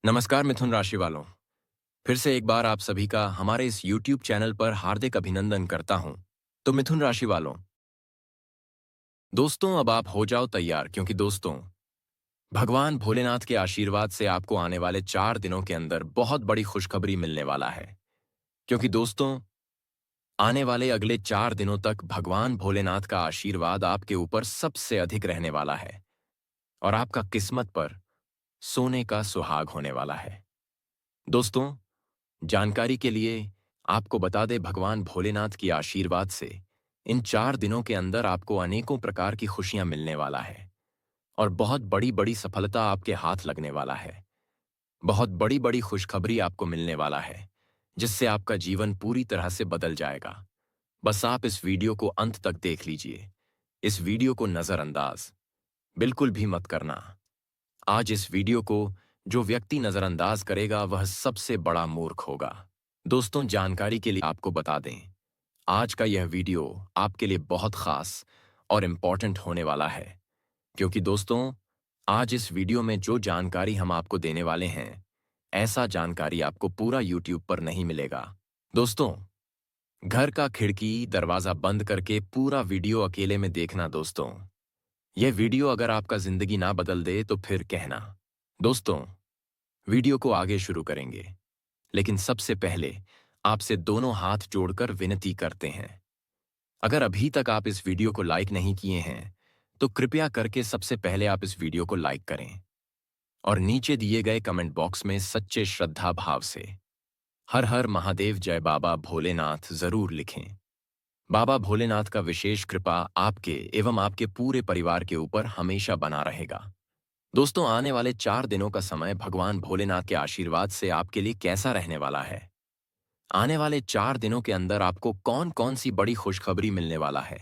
नमस्कार मिथुन राशि वालों। फिर से एक बार आप सभी का हमारे इस YouTube चैनल पर हार्दिक अभिनंदन करता हूं। तो मिथुन राशि वालों, दोस्तों अब आप हो जाओ तैयार, क्योंकि दोस्तों भगवान भोलेनाथ के आशीर्वाद से आपको आने वाले 4 दिनों के अंदर बहुत बड़ी खुशखबरी मिलने वाला है। क्योंकि दोस्तों आने वाले अगले 4 दिनों तक भगवान भोलेनाथ का आशीर्वाद आपके ऊपर सबसे अधिक रहने वाला है और आपका किस्मत पर सोने का सुहाग होने वाला है। दोस्तों जानकारी के लिए आपको बता दें, भगवान भोलेनाथ की आशीर्वाद से इन 4 दिनों के अंदर आपको अनेकों प्रकार की खुशियां मिलने वाला है और बहुत बड़ी बड़ी सफलता आपके हाथ लगने वाला है। बहुत बड़ी बड़ी खुशखबरी आपको मिलने वाला है, जिससे आपका जीवन पूरी तरह से बदल जाएगा। बस आप इस वीडियो को अंत तक देख लीजिए। इस वीडियो को नजरअंदाज बिल्कुल भी मत करना। आज इस वीडियो को जो व्यक्ति नजरअंदाज करेगा वह सबसे बड़ा मूर्ख होगा। दोस्तों जानकारी के लिए आपको बता दें, आज का यह वीडियो आपके लिए बहुत खास और इम्पॉर्टेंट होने वाला है। क्योंकि दोस्तों आज इस वीडियो में जो जानकारी हम आपको देने वाले हैं, ऐसा जानकारी आपको पूरा YouTube पर नहीं मिलेगा। दोस्तों घर का खिड़की दरवाजा बंद करके पूरा वीडियो अकेले में देखना। दोस्तों यह वीडियो अगर आपका जिंदगी ना बदल दे तो फिर कहना। दोस्तों वीडियो को आगे शुरू करेंगे, लेकिन सबसे पहले आपसे दोनों हाथ जोड़कर विनती करते हैं। अगर अभी तक आप इस वीडियो को लाइक नहीं किए हैं तो कृपया करके सबसे पहले आप इस वीडियो को लाइक करें और नीचे दिए गए कमेंट बॉक्स में सच्चे श्रद्धा भाव से हर हर महादेव जय बाबा भोलेनाथ जरूर लिखें। बाबा भोलेनाथ का विशेष कृपा आपके एवं आपके पूरे परिवार के ऊपर हमेशा बना रहेगा। दोस्तों आने वाले 4 दिनों का समय भगवान भोलेनाथ के आशीर्वाद से आपके लिए कैसा रहने वाला है? आने वाले 4 दिनों के अंदर आपको कौन कौन सी बड़ी खुशखबरी मिलने वाला है,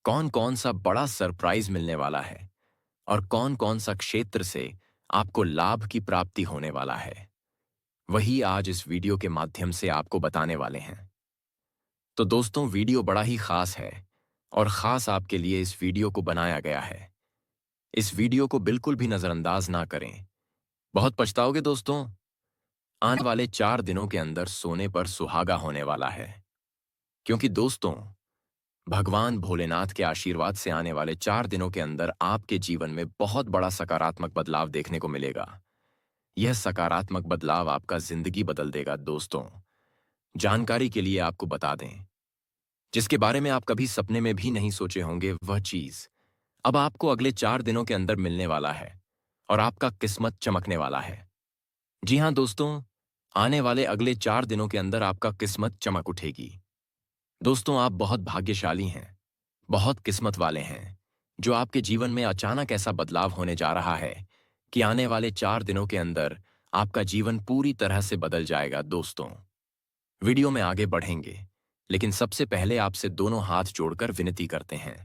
कौन कौन सा बड़ा सरप्राइज मिलने वाला है और कौन कौन सा क्षेत्र से आपको लाभ की प्राप्ति होने वाला है, वही आज इस वीडियो के माध्यम से आपको बताने वाले हैं। तो दोस्तों वीडियो बड़ा ही खास है और खास आपके लिए इस वीडियो को बनाया गया है। इस वीडियो को बिल्कुल भी नजरअंदाज ना करें, बहुत पछताओगे। दोस्तों आने वाले 4 दिनों के अंदर सोने पर सुहागा होने वाला है। क्योंकि दोस्तों भगवान भोलेनाथ के आशीर्वाद से आने वाले 4 दिनों के अंदर आपके जीवन में बहुत बड़ा सकारात्मक बदलाव देखने को मिलेगा। यह सकारात्मक बदलाव आपका जिंदगी बदल देगा। दोस्तों जानकारी के लिए आपको बता दें, जिसके बारे में आप कभी सपने में भी नहीं सोचे होंगे, वह चीज अब आपको अगले 4 दिनों के अंदर मिलने वाला है और आपका किस्मत चमकने वाला है। जी हाँ दोस्तों, आने वाले अगले 4 दिनों के अंदर आपका किस्मत चमक उठेगी। दोस्तों आप बहुत भाग्यशाली हैं, बहुत किस्मत वाले हैं, जो आपके जीवन में अचानक ऐसा बदलाव होने जा रहा है कि आने वाले 4 दिनों के अंदर आपका जीवन पूरी तरह से बदल जाएगा। दोस्तों वीडियो में आगे बढ़ेंगे, लेकिन सबसे पहले आपसे दोनों हाथ जोड़कर विनती करते हैं।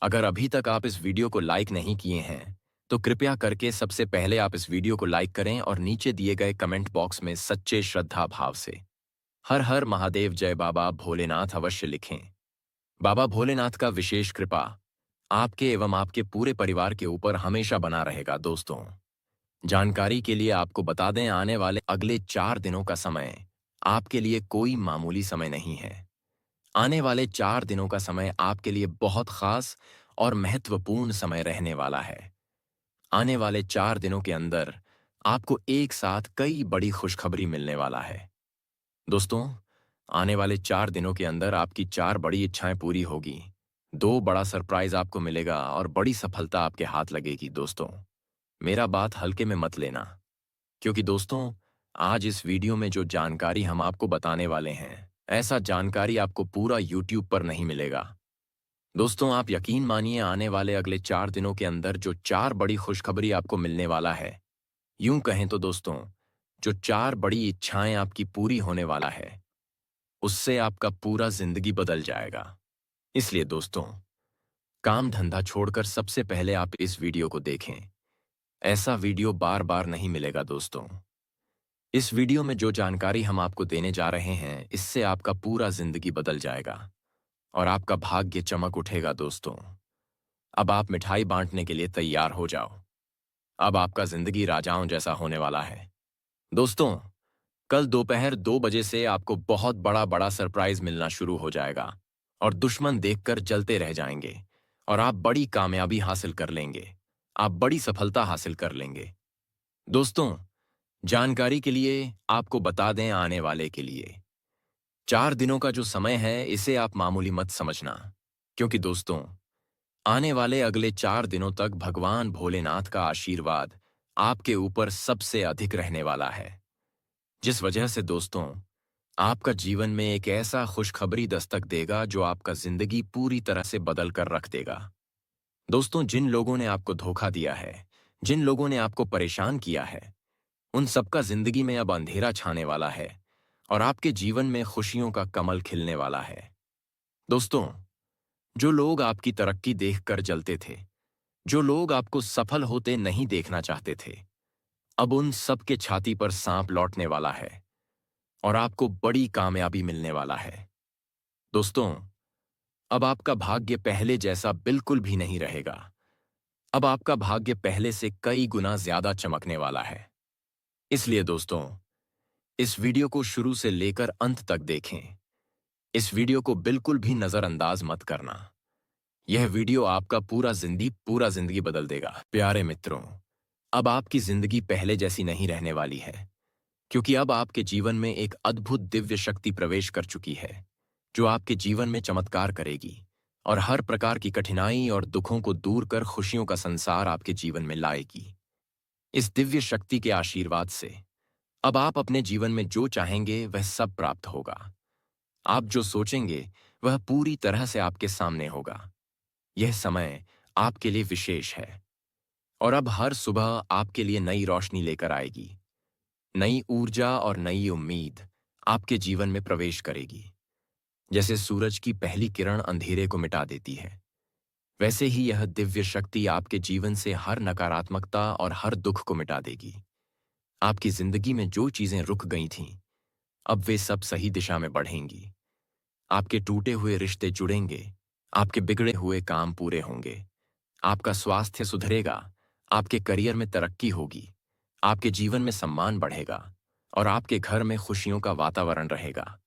अगर अभी तक आप इस वीडियो को लाइक नहीं किए हैं तो कृपया करके सबसे पहले आप इस वीडियो को लाइक करें और नीचे दिए गए कमेंट बॉक्स में सच्चे श्रद्धा भाव से हर हर महादेव जय बाबा भोलेनाथ अवश्य लिखें। बाबा भोलेनाथ का विशेष कृपा आपके एवं आपके पूरे परिवार के ऊपर हमेशा बना रहेगा। दोस्तों जानकारी के लिए आपको बता दें, आने वाले अगले 4 दिनों का समय आपके लिए कोई मामूली समय नहीं है। आने वाले 4 दिनों का समय आपके लिए बहुत खास और महत्वपूर्ण समय रहने वाला है। आने वाले 4 दिनों के अंदर आपको एक साथ कई बड़ी खुशखबरी मिलने वाला है। दोस्तों आने वाले 4 दिनों के अंदर आपकी 4 बड़ी इच्छाएं पूरी होगी, 2 बड़ा सरप्राइज आपको मिलेगा और बड़ी सफलता आपके हाथ लगेगी। दोस्तों मेरा बात हल्के में मत लेना, क्योंकि दोस्तों आज इस वीडियो में जो जानकारी हम आपको बताने वाले हैं, ऐसा जानकारी आपको पूरा YouTube पर नहीं मिलेगा। दोस्तों आप यकीन मानिए, आने वाले अगले 4 दिनों के अंदर जो 4 बड़ी खुशखबरी आपको मिलने वाला है, यूं कहें तो दोस्तों जो 4 बड़ी इच्छाएं आपकी पूरी होने वाला है, उससे आपका पूरा जिंदगी बदल जाएगा। इसलिए दोस्तों काम धंधा छोड़कर सबसे पहले आप इस वीडियो को देखें। ऐसा वीडियो बार बार नहीं मिलेगा। दोस्तों इस वीडियो में जो जानकारी हम आपको देने जा रहे हैं, इससे आपका पूरा जिंदगी बदल जाएगा और आपका भाग्य चमक उठेगा। दोस्तों अब आप मिठाई बांटने के लिए तैयार हो जाओ। अब आपका जिंदगी राजाओं जैसा होने वाला है। दोस्तों, कल दोपहर 2 बजे से आपको बहुत बड़ा बड़ा सरप्राइज मिलना शुरू हो जाएगा और दुश्मन देखकर जलते रह जाएंगे और आप बड़ी कामयाबी हासिल कर लेंगे। आप बड़ी सफलता हासिल कर लेंगे। दोस्तों, जानकारी के लिए आपको बता दें, आने वाले के लिए 4 दिनों का जो समय है इसे आप मामूली मत समझना, क्योंकि दोस्तों, आने वाले अगले 4 दिनों तक भगवान भोलेनाथ का आशीर्वाद आपके ऊपर सबसे अधिक रहने वाला है। जिस वजह से दोस्तों, आपका जीवन में एक ऐसा खुशखबरी दस्तक देगा जो आपका जिंदगी पूरी तरह से बदल कर रख देगा। दोस्तों, जिन लोगों ने आपको धोखा दिया है, जिन लोगों ने आपको परेशान किया है, उन सबका जिंदगी में अब अंधेरा छाने वाला है और आपके जीवन में खुशियों का कमल खिलने वाला है। दोस्तों, जो लोग आपकी तरक्की देखकर जलते थे, जो लोग आपको सफल होते नहीं देखना चाहते थे, अब उन सब के छाती पर सांप लौटने वाला है और आपको बड़ी कामयाबी मिलने वाला है। दोस्तों, अब आपका भाग्य पहले जैसा बिल्कुल भी नहीं रहेगा। अब आपका भाग्य पहले से कई गुना ज्यादा चमकने वाला है। इसलिए दोस्तों, इस वीडियो को शुरू से लेकर अंत तक देखें। इस वीडियो को बिल्कुल भी नजरअंदाज मत करना। यह वीडियो आपका पूरा जिंदगी बदल देगा। प्यारे मित्रों, अब आपकी जिंदगी पहले जैसी नहीं रहने वाली है, क्योंकि अब आपके जीवन में एक अद्भुत दिव्य शक्ति प्रवेश कर चुकी है, जो आपके जीवन में चमत्कार करेगी और हर प्रकार की कठिनाई और दुखों को दूर कर खुशियों का संसार आपके जीवन में लाएगी। इस दिव्य शक्ति के आशीर्वाद से अब आप अपने जीवन में जो चाहेंगे वह सब प्राप्त होगा। आप जो सोचेंगे वह पूरी तरह से आपके सामने होगा। यह समय आपके लिए विशेष है और अब हर सुबह आपके लिए नई रोशनी लेकर आएगी। नई ऊर्जा और नई उम्मीद आपके जीवन में प्रवेश करेगी। जैसे सूरज की पहली किरण अंधेरे को मिटा देती है, वैसे ही यह दिव्य शक्ति आपके जीवन से हर नकारात्मकता और हर दुख को मिटा देगी। आपकी जिंदगी में जो चीजें रुक गई थीं, अब वे सब सही दिशा में बढ़ेंगी। आपके टूटे हुए रिश्ते जुड़ेंगे, आपके बिगड़े हुए काम पूरे होंगे, आपका स्वास्थ्य सुधरेगा, आपके करियर में तरक्की होगी, आपके जीवन में सम्मान बढ़ेगा और आपके घर में खुशियों का वातावरण रहेगा।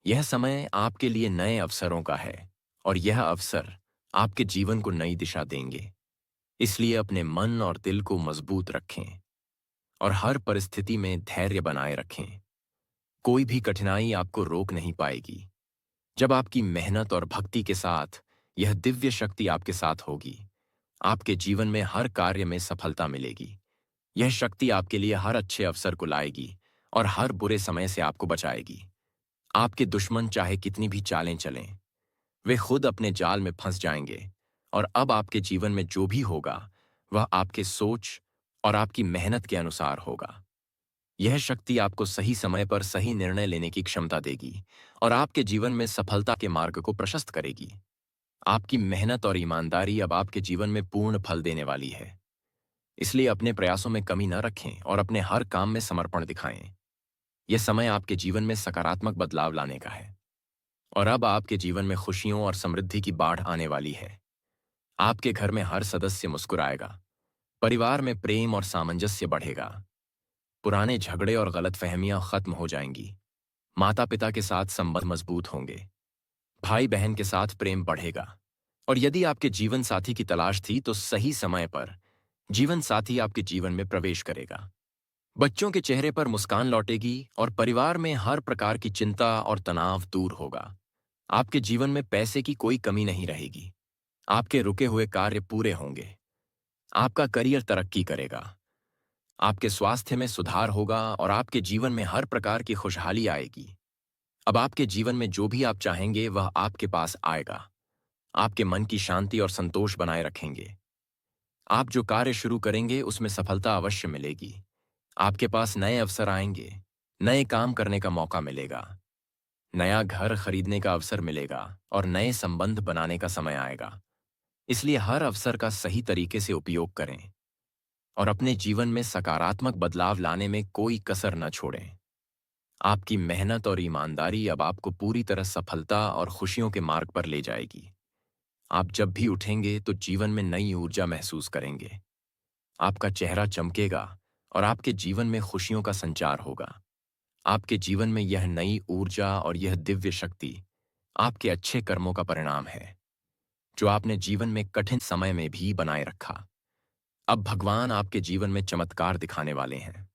यह समय आपके लिए नए अवसरों का है और यह अवसर आपके जीवन को नई दिशा देंगे। इसलिए अपने मन और दिल को मजबूत रखें और हर परिस्थिति में धैर्य बनाए रखें। कोई भी कठिनाई आपको रोक नहीं पाएगी। जब आपकी मेहनत और भक्ति के साथ यह दिव्य शक्ति आपके साथ होगी, आपके जीवन में हर कार्य में सफलता मिलेगी। यह शक्ति आपके लिए हर अच्छे अवसर को लाएगी और हर बुरे समय से आपको बचाएगी। आपके दुश्मन चाहे कितनी भी चालें चलें, वे खुद अपने जाल में फंस जाएंगे और अब आपके जीवन में जो भी होगा वह आपके सोच और आपकी मेहनत के अनुसार होगा। यह शक्ति आपको सही समय पर सही निर्णय लेने की क्षमता देगी और आपके जीवन में सफलता के मार्ग को प्रशस्त करेगी। आपकी मेहनत और ईमानदारी अब आपके जीवन में पूर्ण फल देने वाली है। इसलिए अपने प्रयासों में कमी न रखें और अपने हर काम में समर्पण दिखाएं। यह समय आपके जीवन में सकारात्मक बदलाव लाने का है और अब आपके जीवन में खुशियों और समृद्धि की बाढ़ आने वाली है। आपके घर में हर सदस्य मुस्कुराएगा, परिवार में प्रेम और सामंजस्य बढ़ेगा, पुराने झगड़े और गलतफहमियां खत्म हो जाएंगी, माता पिता के साथ संबंध मजबूत होंगे, भाई बहन के साथ प्रेम बढ़ेगा और यदि आपके जीवन साथी की तलाश थी तो सही समय पर जीवन साथी आपके जीवन में प्रवेश करेगा। बच्चों के चेहरे पर मुस्कान लौटेगी और परिवार में हर प्रकार की चिंता और तनाव दूर होगा। आपके जीवन में पैसे की कोई कमी नहीं रहेगी। आपके रुके हुए कार्य पूरे होंगे। आपका करियर तरक्की करेगा। आपके स्वास्थ्य में सुधार होगा और आपके जीवन में हर प्रकार की खुशहाली आएगी। अब आपके जीवन में जो भी आप चाहेंगे वह आपके पास आएगा। आपके मन की शांति और संतोष बनाए रखेंगे। आप जो कार्य शुरू करेंगे उसमें सफलता अवश्य मिलेगी। आपके पास नए अवसर आएंगे, नए काम करने का मौका मिलेगा, नया घर खरीदने का अवसर मिलेगा और नए संबंध बनाने का समय आएगा। इसलिए हर अवसर का सही तरीके से उपयोग करें और अपने जीवन में सकारात्मक बदलाव लाने में कोई कसर न छोड़ें। आपकी मेहनत और ईमानदारी अब आपको पूरी तरह सफलता और खुशियों के मार्ग पर ले जाएगी। आप जब भी उठेंगे तो जीवन में नई ऊर्जा महसूस करेंगे। आपका चेहरा चमकेगा और आपके जीवन में खुशियों का संचार होगा। आपके जीवन में यह नई ऊर्जा और यह दिव्य शक्ति आपके अच्छे कर्मों का परिणाम है, जो आपने जीवन में कठिन समय में भी बनाए रखा। अब भगवान आपके जीवन में चमत्कार दिखाने वाले हैं।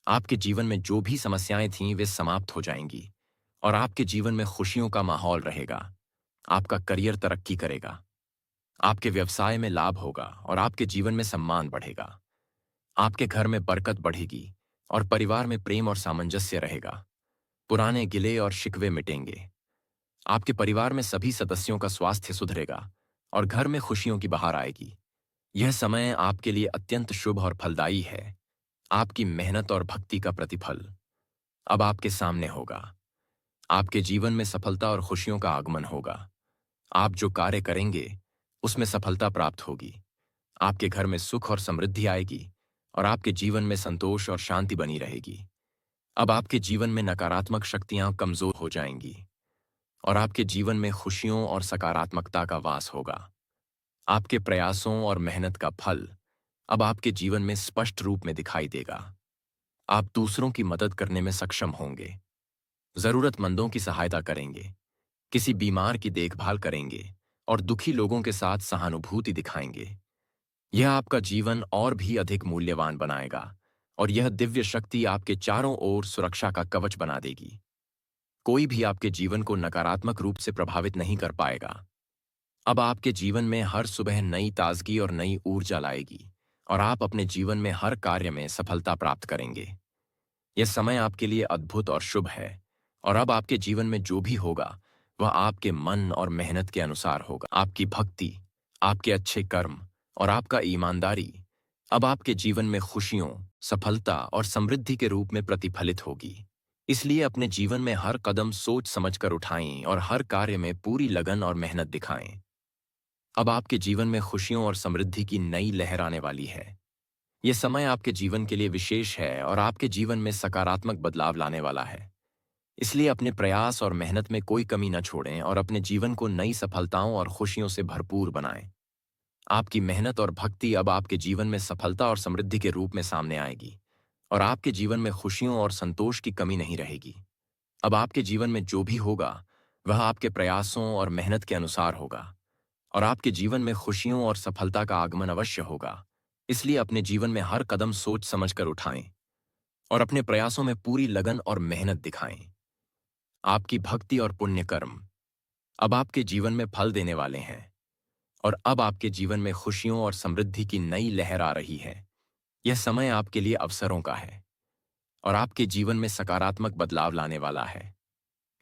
आपके जीवन में जो भी समस्याएं थीं वे समाप्त हो जाएंगी और आपके जीवन में खुशियों का माहौल रहेगा। आपका करियर तरक्की करेगा, आपके व्यवसाय में लाभ होगा और आपके जीवन में सम्मान बढ़ेगा। आपके घर में बरकत बढ़ेगी और परिवार में प्रेम और सामंजस्य रहेगा। पुराने गिले और शिकवे मिटेंगे। आपके परिवार में सभी सदस्यों का स्वास्थ्य सुधरेगा और घर में खुशियों की बहार आएगी। यह समय आपके लिए अत्यंत शुभ और फलदायी है। आपकी मेहनत और भक्ति का प्रतिफल अब आपके सामने होगा। आपके जीवन में सफलता और खुशियों का आगमन होगा। आप जो कार्य करेंगे उसमें सफलता प्राप्त होगी। आपके घर में सुख और समृद्धि आएगी और आपके जीवन में संतोष और शांति बनी रहेगी। अब आपके जीवन में नकारात्मक शक्तियां कमजोर हो जाएंगी और आपके जीवन में खुशियों और सकारात्मकता का वास होगा। आपके प्रयासों और मेहनत का फल अब आपके जीवन में स्पष्ट रूप में दिखाई देगा। आप दूसरों की मदद करने में सक्षम होंगे, जरूरतमंदों की सहायता करेंगे, किसी बीमार की देखभाल करेंगे और दुखी लोगों के साथ सहानुभूति दिखाएंगे। यह आपका जीवन और भी अधिक मूल्यवान बनाएगा और यह दिव्य शक्ति आपके चारों ओर सुरक्षा का कवच बना देगी। कोई भी आपके जीवन को नकारात्मक रूप से प्रभावित नहीं कर पाएगा। अब आपके जीवन में हर सुबह नई ताजगी और नई ऊर्जा लाएगी और आप अपने जीवन में हर कार्य में सफलता प्राप्त करेंगे। यह समय आपके लिए अद्भुत और शुभ है और अब आपके जीवन में जो भी होगा वह आपके मन और मेहनत के अनुसार होगा। आपकी भक्ति, आपके अच्छे कर्म और आपका ईमानदारी अब आपके जीवन में खुशियों, सफलता और समृद्धि के रूप में प्रतिफलित होगी। इसलिए अपने जीवन में हर कदम सोच समझकर उठाएं और हर कार्य में पूरी लगन और मेहनत दिखाएं। अब आपके जीवन में खुशियों और समृद्धि की नई लहर आने वाली है। यह समय आपके जीवन के लिए विशेष है और आपके जीवन में सकारात्मक बदलाव लाने वाला है। इसलिए अपने प्रयास और मेहनत में कोई कमी न छोड़ें और अपने जीवन को नई सफलताओं और खुशियों से भरपूर बनाएं। आपकी मेहनत और भक्ति अब आपके जीवन में सफलता और समृद्धि के रूप में सामने आएगी और आपके जीवन में खुशियों और संतोष की कमी नहीं रहेगी। अब आपके जीवन में जो भी होगा वह आपके प्रयासों और मेहनत के अनुसार होगा और आपके जीवन में खुशियों और सफलता का आगमन अवश्य होगा। इसलिए अपने जीवन में हर कदम सोच समझकर उठाएं और अपने प्रयासों में पूरी लगन और मेहनत दिखाएं। आपकी भक्ति और पुण्य कर्म अब आपके जीवन में फल देने वाले हैं और अब आपके जीवन में खुशियों और समृद्धि की नई लहर आ रही है। यह समय आपके लिए अवसरों का है और आपके जीवन में सकारात्मक बदलाव लाने वाला है।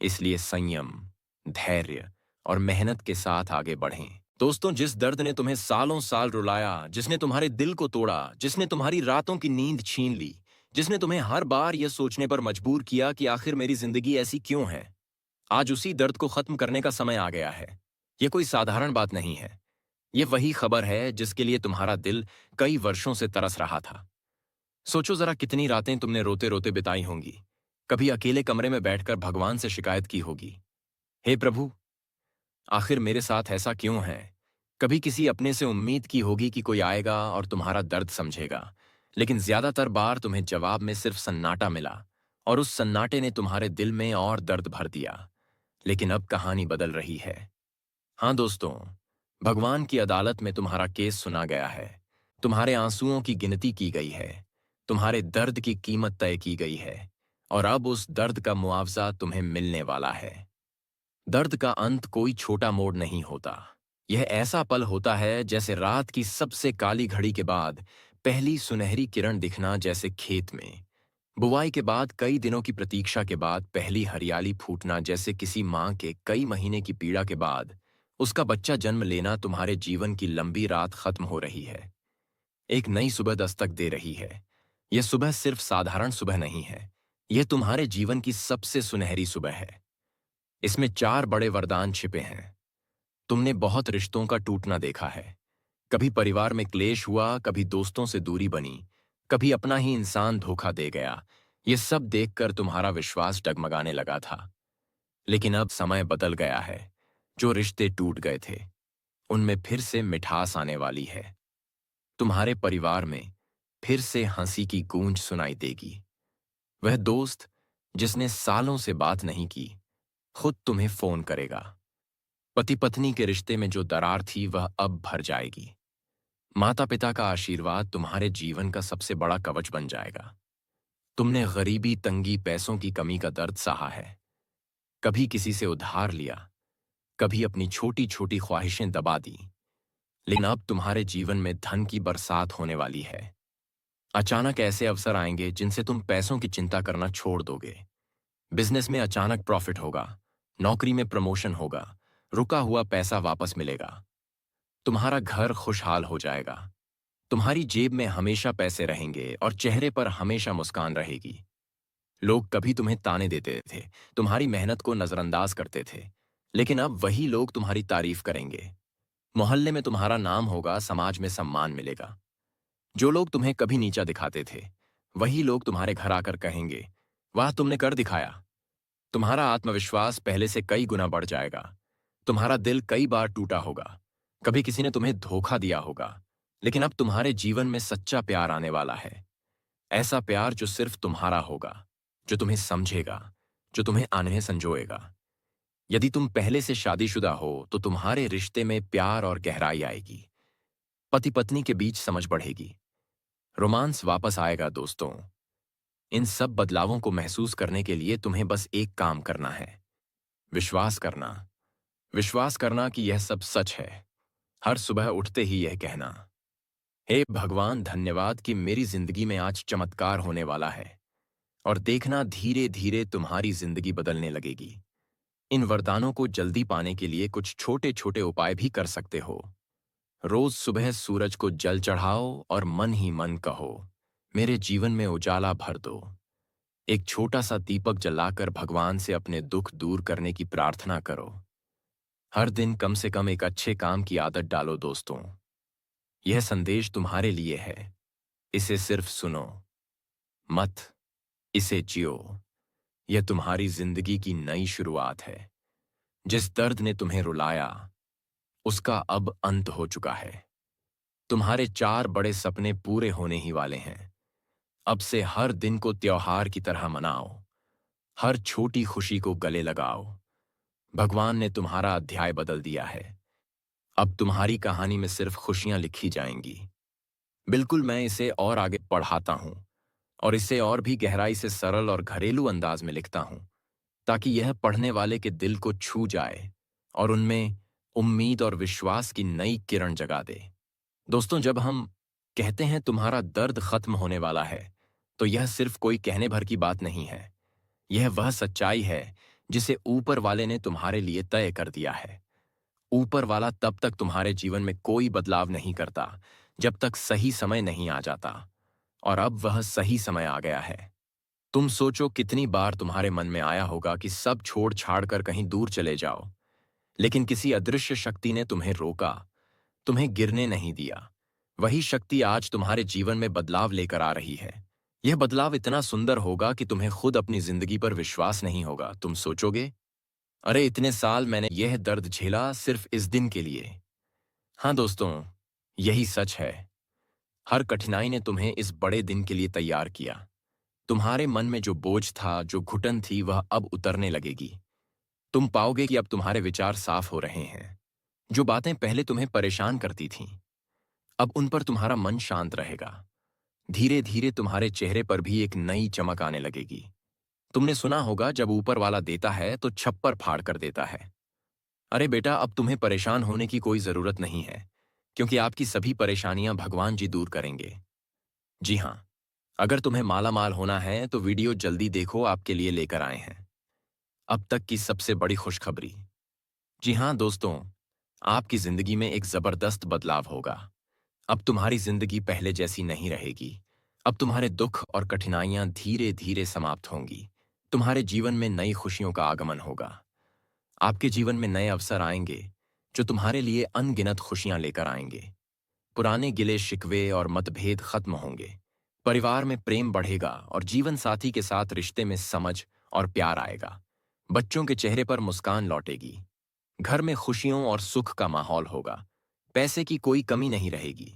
इसलिए संयम, धैर्य और मेहनत के साथ आगे बढ़ें। दोस्तों, जिस दर्द ने तुम्हें सालों साल रुलाया, जिसने तुम्हारे दिल को तोड़ा, जिसने तुम्हारी रातों की नींद छीन ली, जिसने तुम्हें हर बार यह सोचने पर मजबूर किया कि आखिर मेरी जिंदगी ऐसी क्यों है, आज उसी दर्द को खत्म करने का समय आ गया है। यह कोई साधारण बात नहीं है। यह वही खबर है जिसके लिए तुम्हारा दिल कई वर्षों से तरस रहा था। सोचो जरा कितनी रातें तुमने रोते रोते बिताई होंगी। कभी अकेले कमरे में बैठकर भगवान से शिकायत की होगी, हे प्रभु, आखिर मेरे साथ ऐसा क्यों है। कभी किसी अपने से उम्मीद की होगी कि कोई आएगा और तुम्हारा दर्द समझेगा, लेकिन ज्यादातर बार तुम्हें जवाब में सिर्फ सन्नाटा मिला और उस सन्नाटे ने तुम्हारे दिल में और दर्द भर दिया। लेकिन अब कहानी बदल रही है। हाँ दोस्तों, भगवान की अदालत में तुम्हारा केस सुना गया है। तुम्हारे आंसुओं की गिनती की गई है, तुम्हारे दर्द की कीमत तय की गई है और अब उस दर्द का मुआवजा तुम्हें मिलने वाला है। दर्द का अंत कोई छोटा मोड़ नहीं होता। यह ऐसा पल होता है जैसे रात की सबसे काली घड़ी के बाद पहली सुनहरी किरण दिखना, जैसे खेत में बुवाई के बाद कई दिनों की प्रतीक्षा के बाद पहली हरियाली फूटना, जैसे किसी माँ के कई महीने की पीड़ा के बाद उसका बच्चा जन्म लेना। तुम्हारे जीवन की लंबी रात खत्म हो रही है, एक नई सुबह दस्तक दे रही है। यह सुबह सिर्फ साधारण सुबह नहीं है, यह तुम्हारे जीवन की सबसे सुनहरी सुबह है। इसमें 4 बड़े वरदान छिपे हैं। तुमने बहुत रिश्तों का टूटना देखा है। कभी परिवार में क्लेश हुआ, कभी दोस्तों से दूरी बनी, कभी अपना ही इंसान धोखा दे गया। ये सब देखकर तुम्हारा विश्वास डगमगाने लगा था। लेकिन अब समय बदल गया है। जो रिश्ते टूट गए थे उनमें फिर से मिठास आने वाली है। तुम्हारे परिवार में फिर से हंसी की गूंज सुनाई देगी। वह दोस्त जिसने सालों से बात नहीं की, खुद तुम्हें फोन करेगा। पति पत्नी के रिश्ते में जो दरार थी वह अब भर जाएगी। माता पिता का आशीर्वाद तुम्हारे जीवन का सबसे बड़ा कवच बन जाएगा। तुमने गरीबी, तंगी, पैसों की कमी का दर्द सहा है। कभी किसी से उधार लिया, कभी अपनी छोटी छोटी ख्वाहिशें दबा दी। लेकिन अब तुम्हारे जीवन में धन की बरसात होने वाली है। अचानक ऐसे अवसर आएंगे जिनसे तुम पैसों की चिंता करना छोड़ दोगे। बिजनेस में अचानक प्रॉफिट होगा, नौकरी में प्रमोशन होगा, रुका हुआ पैसा वापस मिलेगा। तुम्हारा घर खुशहाल हो जाएगा। तुम्हारी जेब में हमेशा पैसे रहेंगे और चेहरे पर हमेशा मुस्कान रहेगी। लोग कभी तुम्हें ताने देते थे, तुम्हारी मेहनत को नजरअंदाज करते थे, लेकिन अब वही लोग तुम्हारी तारीफ करेंगे। मोहल्ले में तुम्हारा नाम होगा, समाज में सम्मान मिलेगा। जो लोग तुम्हें कभी नीचा दिखाते थे, वही लोग तुम्हारे घर आकर कहेंगे, वाह तुमने कर दिखाया। तुम्हारा आत्मविश्वास पहले से कई गुना बढ़ जाएगा। तुम्हारा दिल कई बार टूटा होगा, कभी किसी ने तुम्हें धोखा दिया होगा, लेकिन अब तुम्हारे जीवन में सच्चा प्यार आने वाला है। ऐसा प्यार जो सिर्फ तुम्हारा होगा, जो तुम्हें समझेगा, जो तुम्हें आने संजोएगा। यदि तुम पहले से शादीशुदा हो तो तुम्हारे रिश्ते में प्यार और गहराई आएगी। पति पत्नी के बीच समझ बढ़ेगी, रोमांस वापस आएगा। दोस्तों, इन सब बदलावों को महसूस करने के लिए तुम्हें बस एक काम करना है, विश्वास करना। विश्वास करना कि यह सब सच है। हर सुबह उठते ही यह कहना, हे भगवान धन्यवाद कि मेरी जिंदगी में आज चमत्कार होने वाला है। और देखना धीरे धीरे तुम्हारी जिंदगी बदलने लगेगी। इन वरदानों को जल्दी पाने के लिए कुछ छोटे छोटे उपाय भी कर सकते हो। रोज सुबह सूरज को जल चढ़ाओ और मन ही मन कहो, मेरे जीवन में उजाला भर दो। एक छोटा सा दीपक जलाकर भगवान से अपने दुख दूर करने की प्रार्थना करो। हर दिन कम से कम एक अच्छे काम की आदत डालो। दोस्तों, यह संदेश तुम्हारे लिए है। इसे सिर्फ सुनो, मत इसे जियो। यह तुम्हारी जिंदगी की नई शुरुआत है। जिस दर्द ने तुम्हें रुलाया, उसका अब अंत हो चुका है। तुम्हारे 4 बड़े सपने पूरे होने ही वाले हैं। अब से हर दिन को त्योहार की तरह मनाओ, हर छोटी खुशी को गले लगाओ। भगवान ने तुम्हारा अध्याय बदल दिया है। अब तुम्हारी कहानी में सिर्फ खुशियां लिखी जाएंगी। बिल्कुल, मैं इसे और आगे बढ़ाता हूं और इसे और भी गहराई से सरल और घरेलू अंदाज में लिखता हूं, ताकि यह पढ़ने वाले के दिल को छू जाए और उनमें उम्मीद और विश्वास की नई किरण जगा दे। दोस्तों, जब हम कहते हैं तुम्हारा दर्द खत्म होने वाला है, तो यह सिर्फ कोई कहने भर की बात नहीं है। यह वह सच्चाई है जिसे ऊपर वाले ने तुम्हारे लिए तय कर दिया है। ऊपर वाला तब तक तुम्हारे जीवन में कोई बदलाव नहीं करता जब तक सही समय नहीं आ जाता, और अब वह सही समय आ गया है। तुम सोचो कितनी बार तुम्हारे मन में आया होगा कि सब छोड़ छाड़ कर कहीं दूर चले जाओ, लेकिन किसी अदृश्य शक्ति ने तुम्हें रोका, तुम्हें गिरने नहीं दिया। वही शक्ति आज तुम्हारे जीवन में बदलाव लेकर आ रही है। यह बदलाव इतना सुंदर होगा कि तुम्हें खुद अपनी जिंदगी पर विश्वास नहीं होगा। तुम सोचोगे, अरे इतने साल मैंने यह दर्द झेला सिर्फ इस दिन के लिए। हाँ दोस्तों, यही सच है। हर कठिनाई ने तुम्हें इस बड़े दिन के लिए तैयार किया। तुम्हारे मन में जो बोझ था, जो घुटन थी, वह अब उतरने लगेगी। तुम पाओगे कि अब तुम्हारे विचार साफ हो रहे हैं। जो बातें पहले तुम्हें परेशान करती थीं, अब उन पर तुम्हारा मन शांत रहेगा। धीरे धीरे तुम्हारे चेहरे पर भी एक नई चमक आने लगेगी। तुमने सुना होगा, जब ऊपर वाला देता है तो छप्पर फाड़ कर देता है। अरे बेटा, अब तुम्हें परेशान होने की कोई जरूरत नहीं है, क्योंकि आपकी सभी परेशानियां भगवान जी दूर करेंगे। जी हाँ, अगर तुम्हें माला माल होना है तो वीडियो जल्दी देखो, आपके लिए लेकर आए हैं अब तक की सबसे बड़ी खुशखबरी। जी हाँ दोस्तों, आपकी जिंदगी में एक जबरदस्त बदलाव होगा। अब तुम्हारी जिंदगी पहले जैसी नहीं रहेगी। अब तुम्हारे दुख और कठिनाइयां धीरे धीरे समाप्त होंगी। तुम्हारे जीवन में नई खुशियों का आगमन होगा। आपके जीवन में नए अवसर आएंगे जो तुम्हारे लिए अनगिनत खुशियां लेकर आएंगे। पुराने गिले शिकवे और मतभेद खत्म होंगे। परिवार में प्रेम बढ़ेगा और जीवन साथी के साथ रिश्ते में समझ और प्यार आएगा। बच्चों के चेहरे पर मुस्कान लौटेगी। घर में खुशियों और सुख का माहौल होगा। पैसे की कोई कमी नहीं रहेगी।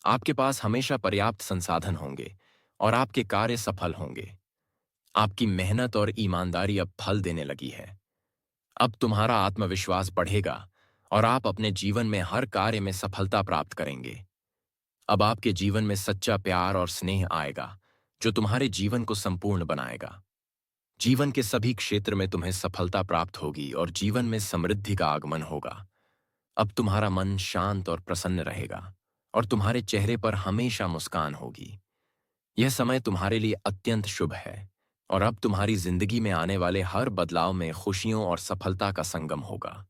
आपके पास हमेशा पर्याप्त संसाधन होंगे और आपके कार्य सफल होंगे। आपकी मेहनत और ईमानदारी अब फल देने लगी है। अब तुम्हारा आत्मविश्वास बढ़ेगा और आप अपने जीवन में हर कार्य में सफलता प्राप्त करेंगे। अब आपके जीवन में सच्चा प्यार और स्नेह आएगा, जो तुम्हारे जीवन को संपूर्ण बनाएगा। जीवन के सभी क्षेत्र में तुम्हें सफलता प्राप्त होगी और जीवन में समृद्धि का आगमन होगा। अब तुम्हारा मन शांत और प्रसन्न रहेगा और तुम्हारे चेहरे पर हमेशा मुस्कान होगी। यह समय तुम्हारे लिए अत्यंत शुभ है और अब तुम्हारी जिंदगी में आने वाले हर बदलाव में खुशियों और सफलता का संगम होगा।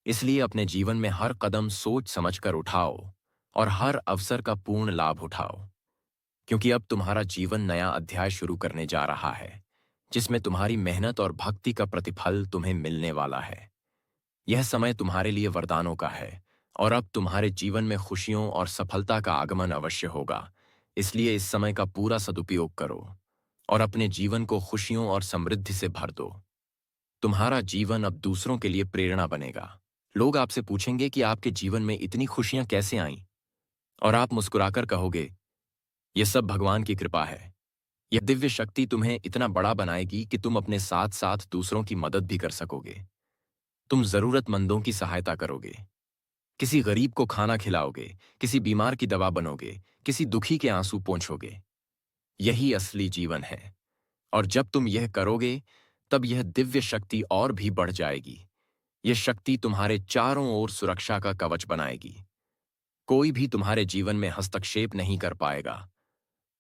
इसलिए अपने जीवन में हर कदम सोच समझकर उठाओ और हर अवसर का पूर्ण लाभ उठाओ, क्योंकि अब तुम्हारा जीवन नया अध्याय शुरू करने जा रहा है, जिसमें तुम्हारी मेहनत और भक्ति का प्रतिफल तुम्हें मिलने वाला है। यह समय तुम्हारे लिए वरदानों का है और अब तुम्हारे जीवन में खुशियों और सफलता का आगमन अवश्य होगा। इसलिए इस समय का पूरा सदुपयोग करो और अपने जीवन को खुशियों और समृद्धि से भर दो। तुम्हारा जीवन अब दूसरों के लिए प्रेरणा बनेगा। लोग आपसे पूछेंगे कि आपके जीवन में इतनी खुशियां कैसे आईं, और आप मुस्कुराकर कहोगे, यह सब भगवान की कृपा है। यह दिव्य शक्ति तुम्हें इतना बड़ा बनाएगी कि तुम अपने साथ साथ दूसरों की मदद भी कर सकोगे। तुम जरूरतमंदों की सहायता करोगे, किसी गरीब को खाना खिलाओगे, किसी बीमार की दवा बनोगे, किसी दुखी के आंसू पोंछोगे। यही असली जीवन है। और जब तुम यह करोगे, तब यह दिव्य शक्ति और भी बढ़ जाएगी। यह शक्ति तुम्हारे चारों ओर सुरक्षा का कवच बनाएगी। कोई भी तुम्हारे जीवन में हस्तक्षेप नहीं कर पाएगा।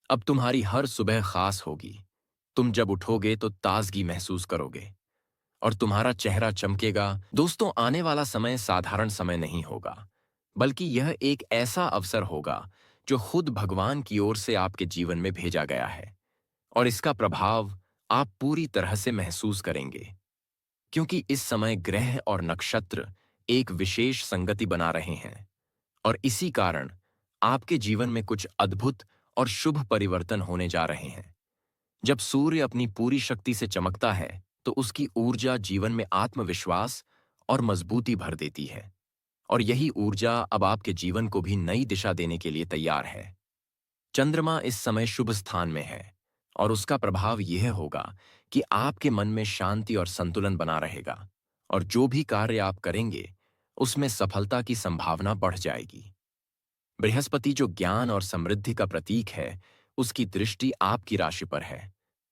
अब तुम्हारी हर सुबह खास होगी। तुम जब उठोगे तो ताजगी महसूस करोगे और तुम्हारा चेहरा चमकेगा। दोस्तों, आने वाला समय साधारण समय नहीं होगा, बल्कि यह एक ऐसा अवसर होगा जो खुद भगवान की ओर से आपके जीवन में भेजा गया है, और इसका प्रभाव आप पूरी तरह से महसूस करेंगे, क्योंकि इस समय ग्रह और नक्षत्र एक विशेष संगति बना रहे हैं और इसी कारण आपके जीवन में कुछ अद्भुत और शुभ परिवर्तन होने जा रहे हैं। जब सूर्य अपनी पूरी शक्ति से चमकता है, तो उसकी ऊर्जा जीवन में आत्मविश्वास और मजबूती भर देती है, और यही ऊर्जा अब आपके जीवन को भी नई दिशा देने के लिए तैयार है। चंद्रमा इस समय शुभ स्थान में है और उसका प्रभाव यह होगा कि आपके मन में शांति और संतुलन बना रहेगा, और जो भी कार्य आप करेंगे उसमें सफलता की संभावना बढ़ जाएगी। बृहस्पति, जो ज्ञान और समृद्धि का प्रतीक है, उसकी दृष्टि आपकी राशि पर है,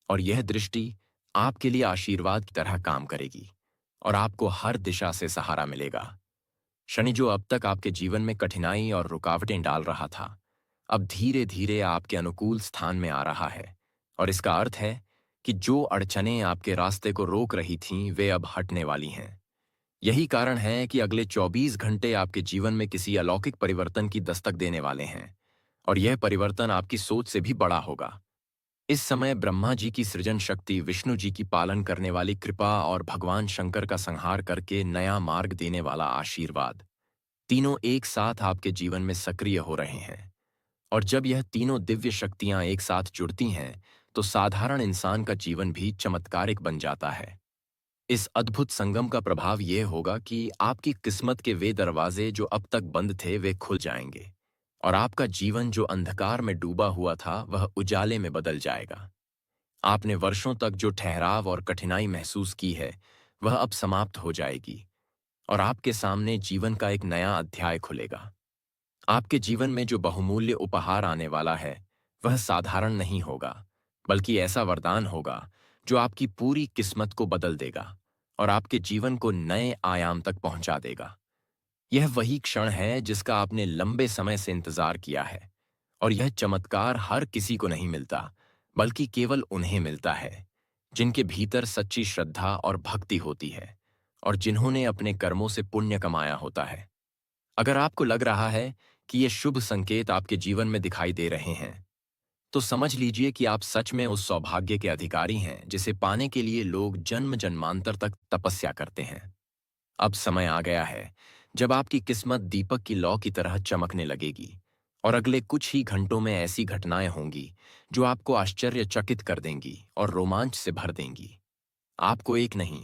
और यह दृष्टि आपके लिए आशीर्वाद की तरह काम करेगी और आपको हर दिशा से सहारा मिलेगा। शनि, जो अब तक आपके जीवन में कठिनाई और रुकावटें डाल रहा था, अब धीरे धीरे आपके अनुकूल स्थान में आ रहा है, और इसका अर्थ है कि जो अड़चनें आपके रास्ते को रोक रही थीं, वे अब हटने वाली हैं। यही कारण है कि अगले 24 घंटे आपके जीवन में किसी अलौकिक परिवर्तन की दस्तक देने वाले हैं, और यह परिवर्तन आपकी सोच से भी बड़ा होगा। इस समय ब्रह्मा जी की सृजन शक्ति, विष्णु जी की पालन करने वाली कृपा और भगवान शंकर का संहार करके नया मार्ग देने वाला आशीर्वाद, तीनों एक साथ आपके जीवन में सक्रिय हो रहे हैं। और जब यह तीनों दिव्य शक्तियां एक साथ जुड़ती हैं, तो साधारण इंसान का जीवन भी चमत्कारिक बन जाता है। इस अद्भुत संगम का प्रभाव यह होगा कि आपकी किस्मत के वे दरवाजे जो अब तक बंद थे, वे खुल जाएंगे, और आपका जीवन जो अंधकार में डूबा हुआ था, वह उजाले में बदल जाएगा। आपने वर्षों तक जो ठहराव और कठिनाई महसूस की है, वह अब समाप्त हो जाएगी, और आपके सामने जीवन का एक नया अध्याय खुलेगा। आपके जीवन में जो बहुमूल्य उपहार आने वाला है, वह साधारण नहीं होगा, बल्कि ऐसा वरदान होगा जो आपकी पूरी किस्मत को बदल देगा और आपके जीवन को नए आयाम तक पहुंचा देगा। यह वही क्षण है जिसका आपने लंबे समय से इंतजार किया है, और यह चमत्कार हर किसी को नहीं मिलता, बल्कि केवल उन्हें मिलता है जिनके भीतर सच्ची श्रद्धा और भक्ति होती है, और जिन्होंने अपने कर्मों से पुण्य कमाया होता है। अगर आपको लग रहा है कि ये शुभ संकेत आपके जीवन में दिखाई दे रहे हैं, तो समझ लीजिए कि आप सच में उस सौभाग्य के अधिकारी हैं जिसे पाने के लिए लोग जन्म जन्मांतर तक तपस्या करते हैं। अब समय आ गया है जब आपकी किस्मत दीपक की लौ की तरह चमकने लगेगी, और अगले कुछ ही घंटों में ऐसी घटनाएं होंगी जो आपको आश्चर्यचकित कर देंगी और रोमांच से भर देंगी। आपको एक नहीं,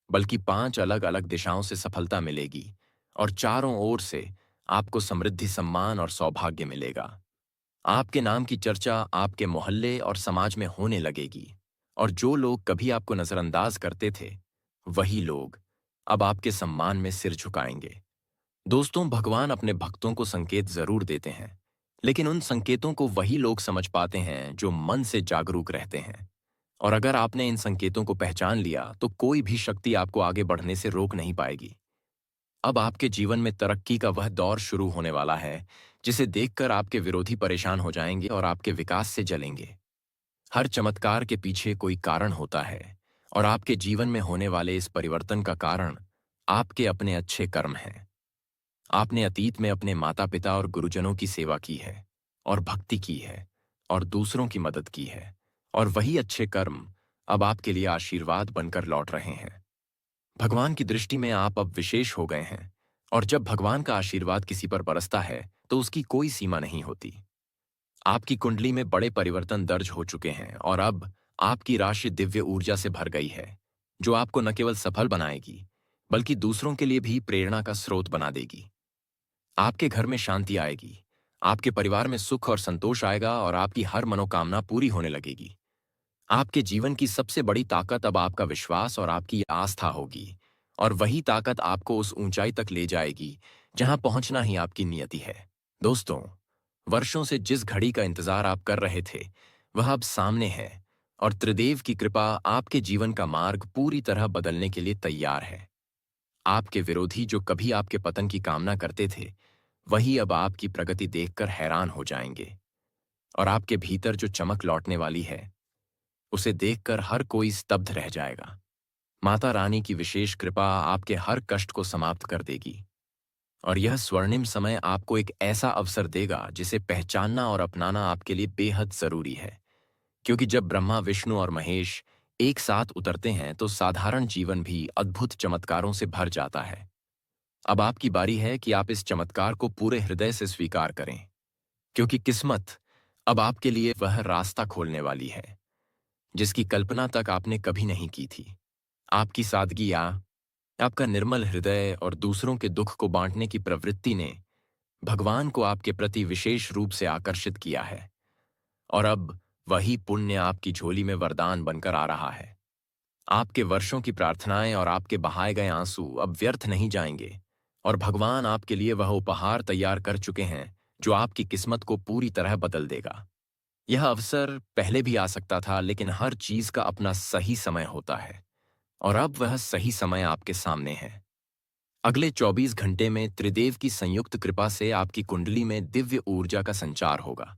बल्कि 5 अलग अलग दिशाओं से सफलता मिलेगी, और चारों ओर से आपको समृद्धि, सम्मान और सौभाग्य मिलेगा। आपके नाम की चर्चा आपके मोहल्ले और समाज में होने लगेगी, और जो लोग कभी आपको नजरअंदाज करते थे, वही लोग अब आपके सम्मान में सिर झुकाएंगे। दोस्तों, भगवान अपने भक्तों को संकेत जरूर देते हैं, लेकिन उन संकेतों को वही लोग समझ पाते हैं जो मन से जागरूक रहते हैं। और अगर आपने इन संकेतों को पहचान लिया, तो कोई भी शक्ति आपको आगे बढ़ने से रोक नहीं पाएगी। अब आपके जीवन में तरक्की का वह दौर शुरू होने वाला है, जिसे देखकर आपके विरोधी परेशान हो जाएंगे और आपके विकास से जलेंगे। हर चमत्कार के पीछे कोई कारण होता है, और आपके जीवन में होने वाले इस परिवर्तन का कारण आपके अपने अच्छे कर्म हैं। आपने अतीत में अपने माता पिता और गुरुजनों की सेवा की है, और भक्ति की है, और दूसरों की मदद की है, और वही अच्छे कर्म अब आपके लिए आशीर्वाद बनकर लौट रहे हैं। भगवान की दृष्टि में आप अब विशेष हो गए हैं, और जब भगवान का आशीर्वाद किसी पर बरसता है तो उसकी कोई सीमा नहीं होती। आपकी कुंडली में बड़े परिवर्तन दर्ज हो चुके हैं, और अब आपकी राशि दिव्य ऊर्जा से भर गई है, जो आपको न केवल सफल बनाएगी, बल्कि दूसरों के लिए भी प्रेरणा का स्रोत बना देगी। आपके घर में शांति आएगी, आपके परिवार में सुख और संतोष आएगा, और आपकी हर मनोकामना पूरी होने लगेगी। आपके जीवन की सबसे बड़ी ताकत अब आपका विश्वास और आपकी आस्था होगी, और वही ताकत आपको उस ऊंचाई तक ले जाएगी जहां पहुंचना ही आपकी नियति है। दोस्तों, वर्षों से जिस घड़ी का इंतजार आप कर रहे थे, वह अब सामने है, और त्रिदेव की कृपा आपके जीवन का मार्ग पूरी तरह बदलने के लिए तैयार है। आपके विरोधी जो कभी आपके पतन की कामना करते थे, वही अब आपकी प्रगति देखकर हैरान हो जाएंगे, और आपके भीतर जो चमक लौटने वाली है, उसे देखकर हर कोई स्तब्ध रह जाएगा। माता रानी की विशेष कृपा आपके हर कष्ट को समाप्त कर देगी, और यह स्वर्णिम समय आपको एक ऐसा अवसर देगा जिसे पहचानना और अपनाना आपके लिए बेहद जरूरी है। क्योंकि जब ब्रह्मा, विष्णु और महेश एक साथ उतरते हैं, तो साधारण जीवन भी अद्भुत चमत्कारों से भर जाता है। अब आपकी बारी है कि आप इस चमत्कार को पूरे हृदय से स्वीकार करें, क्योंकि किस्मत अब आपके लिए वह रास्ता खोलने वाली है जिसकी कल्पना तक आपने कभी नहीं की थी। आपकी सादगी, आपका निर्मल हृदय और दूसरों के दुख को बांटने की प्रवृत्ति ने भगवान को आपके प्रति विशेष रूप से आकर्षित किया है, और अब वही पुण्य आपकी झोली में वरदान बनकर आ रहा है। आपके वर्षों की प्रार्थनाएं और आपके बहाए गए आंसू अब व्यर्थ नहीं जाएंगे, और भगवान आपके लिए वह उपहार तैयार कर चुके हैं जो आपकी किस्मत को पूरी तरह बदल देगा। यह अवसर पहले भी आ सकता था, लेकिन हर चीज का अपना सही समय होता है, और अब वह सही समय आपके सामने है। अगले 24 घंटे में त्रिदेव की संयुक्त कृपा से आपकी कुंडली में दिव्य ऊर्जा का संचार होगा,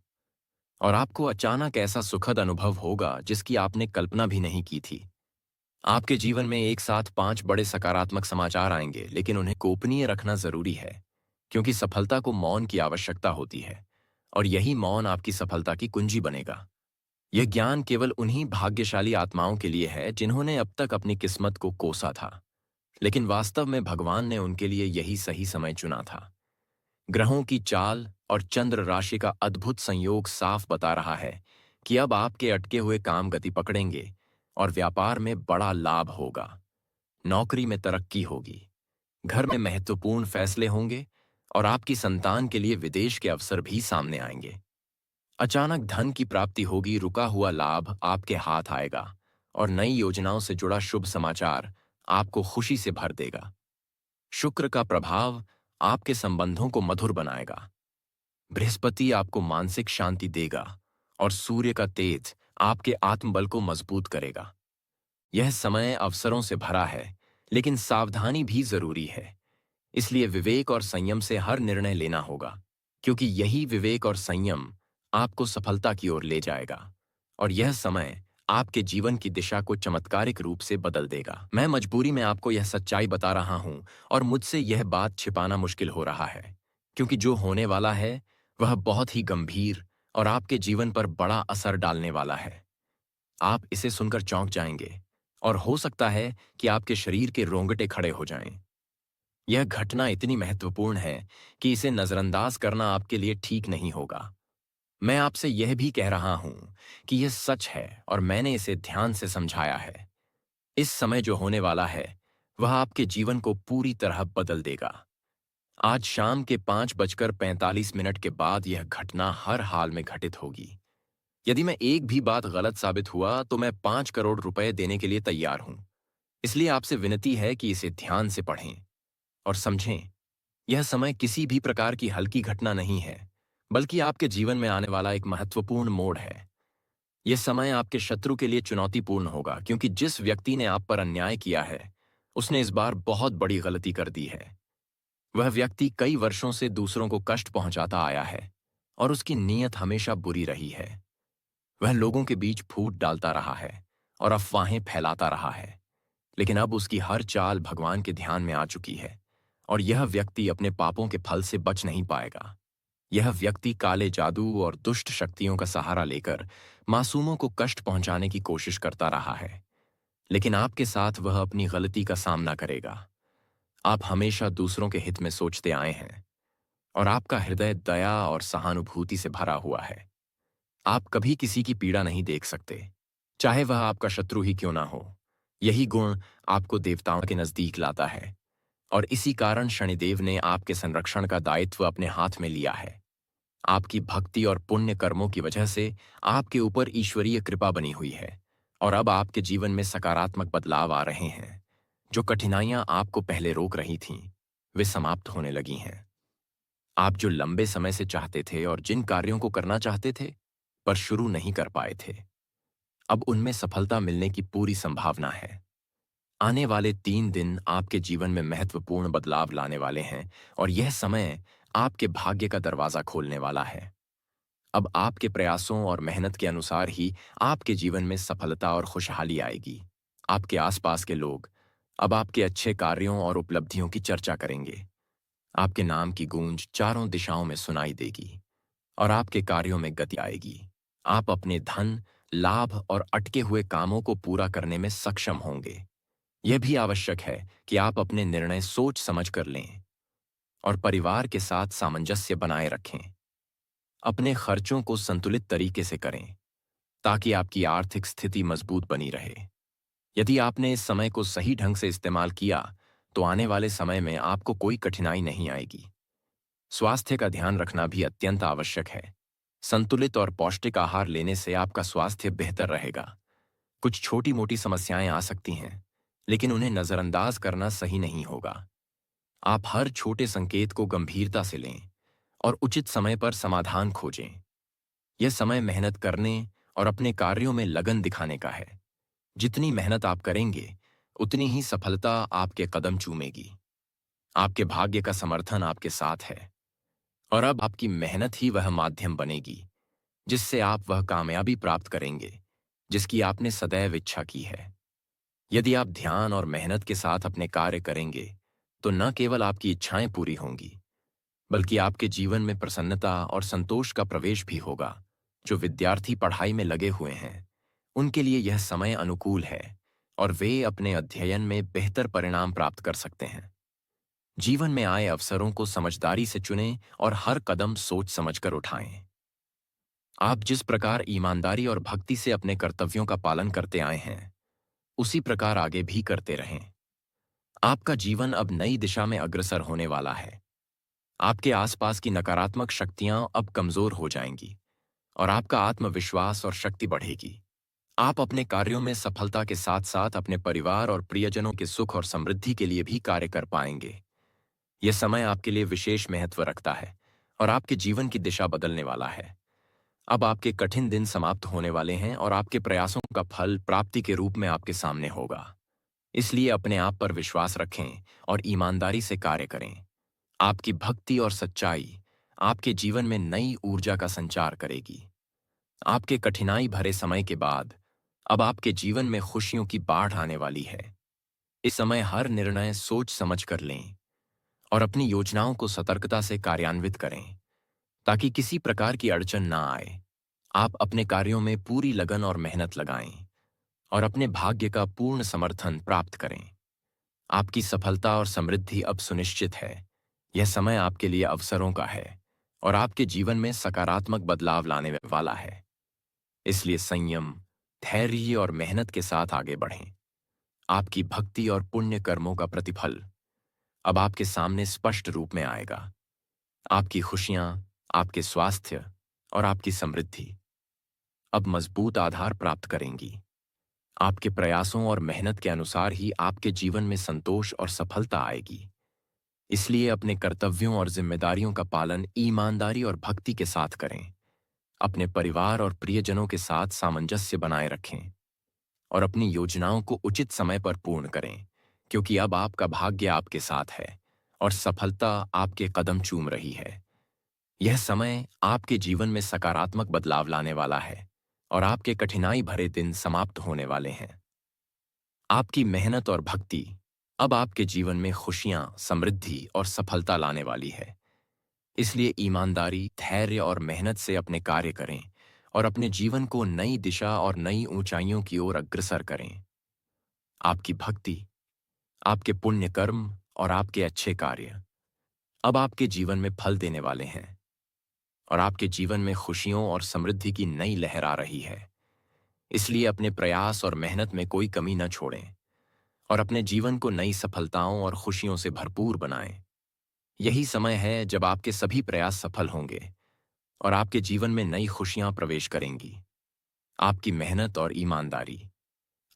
और आपको अचानक ऐसा सुखद अनुभव होगा जिसकी आपने कल्पना भी नहीं की थी। आपके जीवन में एक साथ 5 बड़े सकारात्मक समाचार आएंगे, लेकिन उन्हें गोपनीय रखना जरूरी है, क्योंकि सफलता को मौन की आवश्यकता होती है, और यही मौन आपकी सफलता की कुंजी बनेगा। यह ज्ञान केवल उन्हीं भाग्यशाली आत्माओं के लिए है जिन्होंने अब तक अपनी किस्मत को कोसा था, लेकिन वास्तव में भगवान ने उनके लिए यही सही समय चुना था। ग्रहों की चाल और चंद्र राशि का अद्भुत संयोग साफ बता रहा है कि अब आपके अटके हुए काम गति पकड़ेंगे, और व्यापार में बड़ा लाभ होगा, नौकरी में तरक्की होगी, घर में महत्वपूर्ण फैसले होंगे, और आपकी संतान के लिए विदेश के अवसर भी सामने आएंगे। अचानक धन की प्राप्ति होगी, रुका हुआ लाभ आपके हाथ आएगा, और नई योजनाओं से जुड़ा शुभ समाचार आपको खुशी से भर देगा। शुक्र का प्रभाव आपके संबंधों को मधुर बनाएगा, बृहस्पति आपको मानसिक शांति देगा, और सूर्य का तेज आपके आत्मबल को मजबूत करेगा। यह समय अवसरों से भरा है, लेकिन सावधानी भी जरूरी है। इसलिए विवेक और संयम से हर निर्णय लेना होगा, क्योंकि यही विवेक और संयम आपको सफलता की ओर ले जाएगा, और यह समय आपके जीवन की दिशा को चमत्कारिक रूप से बदल देगा। मैं मजबूरी में आपको यह सच्चाई बता रहा हूं, और मुझसे यह बात छिपाना मुश्किल हो रहा है, क्योंकि जो होने वाला है वह बहुत ही गंभीर और आपके जीवन पर बड़ा असर डालने वाला है। आप इसे सुनकर चौंक जाएंगे, और हो सकता है कि आपके शरीर के रोंगटे खड़े हो जाएं। यह घटना इतनी महत्वपूर्ण है कि इसे नजरअंदाज करना आपके लिए ठीक नहीं होगा। मैं आपसे यह भी कह रहा हूं कि यह सच है, और मैंने इसे ध्यान से समझाया है। इस समय जो होने वाला है, वह आपके जीवन को पूरी तरह बदल देगा। आज शाम के 5:45 के बाद यह घटना हर हाल में घटित होगी। यदि मैं एक भी बात गलत साबित हुआ तो मैं 5 करोड़ रुपए देने के लिए तैयार हूं। इसलिए आपसे विनती है कि इसे ध्यान से पढ़ें और समझें। यह समय किसी भी प्रकार की हल्की घटना नहीं है, बल्कि आपके जीवन में आने वाला एक महत्वपूर्ण मोड़ है। यह समय आपके शत्रु के लिए चुनौतीपूर्ण होगा, क्योंकि जिस व्यक्ति ने आप पर अन्याय किया है, उसने इस बार बहुत बड़ी गलती कर दी है। वह व्यक्ति कई वर्षों से दूसरों को कष्ट पहुंचाता आया है और उसकी नीयत हमेशा बुरी रही है। वह लोगों के बीच फूट डालता रहा है और अफवाहें फैलाता रहा है, लेकिन अब उसकी हर चाल भगवान के ध्यान में आ चुकी है और यह व्यक्ति अपने पापों के फल से बच नहीं पाएगा। यह व्यक्ति काले जादू और दुष्ट शक्तियों का सहारा लेकर मासूमों को कष्ट पहुंचाने की कोशिश करता रहा है, लेकिन आपके साथ वह अपनी गलती का सामना करेगा। आप हमेशा दूसरों के हित में सोचते आए हैं और आपका हृदय दया और सहानुभूति से भरा हुआ है। आप कभी किसी की पीड़ा नहीं देख सकते, चाहे वह आपका शत्रु ही क्यों ना हो। यही गुण आपको देवताओं के नजदीक लाता है और इसी कारण शनिदेव ने आपके संरक्षण का दायित्व अपने हाथ में लिया है। आपकी भक्ति और पुण्य कर्मों की वजह से आपके ऊपर ईश्वरीय कृपा बनी हुई है और अब आपके जीवन में सकारात्मक बदलाव आ रहे हैं। जो कठिनाइयां आपको पहले रोक रही थीं, वे समाप्त होने लगी हैं। आप जो लंबे समय से चाहते थे और जिन कार्यों को करना चाहते थे पर शुरू नहीं कर पाए थे, अब उनमें सफलता मिलने की पूरी संभावना है। आने वाले 3 दिन आपके जीवन में महत्वपूर्ण बदलाव लाने वाले हैं और यह समय आपके भाग्य का दरवाजा खोलने वाला है। अब आपके प्रयासों और मेहनत के अनुसार ही आपके जीवन में सफलता और खुशहाली आएगी। आपके आसपास के लोग अब आपके अच्छे कार्यों और उपलब्धियों की चर्चा करेंगे। आपके नाम की गूंज चारों दिशाओं में सुनाई देगी और आपके कार्यों में गति आएगी। आप अपने धन, लाभ और अटके हुए कामों को पूरा करने में सक्षम होंगे। यह भी आवश्यक है कि आप अपने निर्णय सोच समझ कर लें और परिवार के साथ सामंजस्य बनाए रखें। अपने खर्चों को संतुलित तरीके से करें ताकि आपकी आर्थिक स्थिति मजबूत बनी रहे। यदि आपने इस समय को सही ढंग से इस्तेमाल किया तो आने वाले समय में आपको कोई कठिनाई नहीं आएगी। स्वास्थ्य का ध्यान रखना भी अत्यंत आवश्यक है। संतुलित और पौष्टिक आहार लेने से आपका स्वास्थ्य बेहतर रहेगा। कुछ छोटी मोटी समस्याएं आ सकती हैं, लेकिन उन्हें नजरअंदाज करना सही नहीं होगा। आप हर छोटे संकेत को गंभीरता से लें और उचित समय पर समाधान खोजें। यह समय मेहनत करने और अपने कार्यों में लगन दिखाने का है। जितनी मेहनत आप करेंगे, उतनी ही सफलता आपके कदम चूमेगी। आपके भाग्य का समर्थन आपके साथ है और अब आपकी मेहनत ही वह माध्यम बनेगी जिससे आप वह कामयाबी प्राप्त करेंगे जिसकी आपने सदैव इच्छा की है। यदि आप ध्यान और मेहनत के साथ अपने कार्य करेंगे तो न केवल आपकी इच्छाएं पूरी होंगी, बल्कि आपके जीवन में प्रसन्नता और संतोष का प्रवेश भी होगा। जो विद्यार्थी पढ़ाई में लगे हुए हैं, उनके लिए यह समय अनुकूल है और वे अपने अध्ययन में बेहतर परिणाम प्राप्त कर सकते हैं। जीवन में आए अवसरों को समझदारी से चुनें और हर कदम सोच समझकर उठाएं। आप जिस प्रकार ईमानदारी और भक्ति से अपने कर्तव्यों का पालन करते आए हैं, उसी प्रकार आगे भी करते रहें। आपका जीवन अब नई दिशा में अग्रसर होने वाला है। आपके आसपास की नकारात्मक शक्तियां अब कमजोर हो जाएंगी और आपका आत्मविश्वास और शक्ति बढ़ेगी। आप अपने कार्यों में सफलता के साथ साथ अपने परिवार और प्रियजनों के सुख और समृद्धि के लिए भी कार्य कर पाएंगे। यह समय आपके लिए विशेष महत्व रखता है और आपके जीवन की दिशा बदलने वाला है। अब आपके कठिन दिन समाप्त होने वाले हैं और आपके प्रयासों का फल प्राप्ति के रूप में आपके सामने होगा। इसलिए अपने आप पर विश्वास रखें और ईमानदारी से कार्य करें। आपकी भक्ति और सच्चाई आपके जीवन में नई ऊर्जा का संचार करेगी। आपके कठिनाई भरे समय के बाद अब आपके जीवन में खुशियों की बाढ़ आने वाली है। इस समय हर निर्णय सोच समझ कर लें और अपनी योजनाओं को सतर्कता से कार्यान्वित करें ताकि किसी प्रकार की अड़चन ना आए। आप अपने कार्यों में पूरी लगन और मेहनत लगाएं और अपने भाग्य का पूर्ण समर्थन प्राप्त करें। आपकी सफलता और समृद्धि अब सुनिश्चित है। यह समय आपके लिए अवसरों का है और आपके जीवन में सकारात्मक बदलाव लाने वाला है। इसलिए संयम, धैर्य और मेहनत के साथ आगे बढ़ें। आपकी भक्ति और पुण्य कर्मों का प्रतिफल अब आपके सामने स्पष्ट रूप में आएगा। आपकी खुशियां, आपके स्वास्थ्य और आपकी समृद्धि अब मजबूत आधार प्राप्त करेंगी। आपके प्रयासों और मेहनत के अनुसार ही आपके जीवन में संतोष और सफलता आएगी। इसलिए अपने कर्तव्यों और जिम्मेदारियों का पालन ईमानदारी और भक्ति के साथ करें। अपने परिवार और प्रियजनों के साथ सामंजस्य बनाए रखें और अपनी योजनाओं को उचित समय पर पूर्ण करें, क्योंकि अब आपका भाग्य आपके साथ है और सफलता आपके कदम चूम रही है। यह समय आपके जीवन में सकारात्मक बदलाव लाने वाला है और आपके कठिनाई भरे दिन समाप्त होने वाले हैं। आपकी मेहनत और भक्ति अब आपके जीवन में खुशियां, समृद्धि और सफलता लाने वाली है। इसलिए ईमानदारी, धैर्य और मेहनत से अपने कार्य करें और अपने जीवन को नई दिशा और नई ऊंचाइयों की ओर अग्रसर करें। आपकी भक्ति, आपके पुण्य कर्म और आपके अच्छे कार्य अब आपके जीवन में फल देने वाले हैं और आपके जीवन में खुशियों और समृद्धि की नई लहर आ रही है। इसलिए अपने प्रयास और मेहनत में कोई कमी न छोड़ें और अपने जीवन को नई सफलताओं और खुशियों से भरपूर बनाएं। यही समय है जब आपके सभी प्रयास सफल होंगे और आपके जीवन में नई खुशियां प्रवेश करेंगी। आपकी मेहनत और ईमानदारी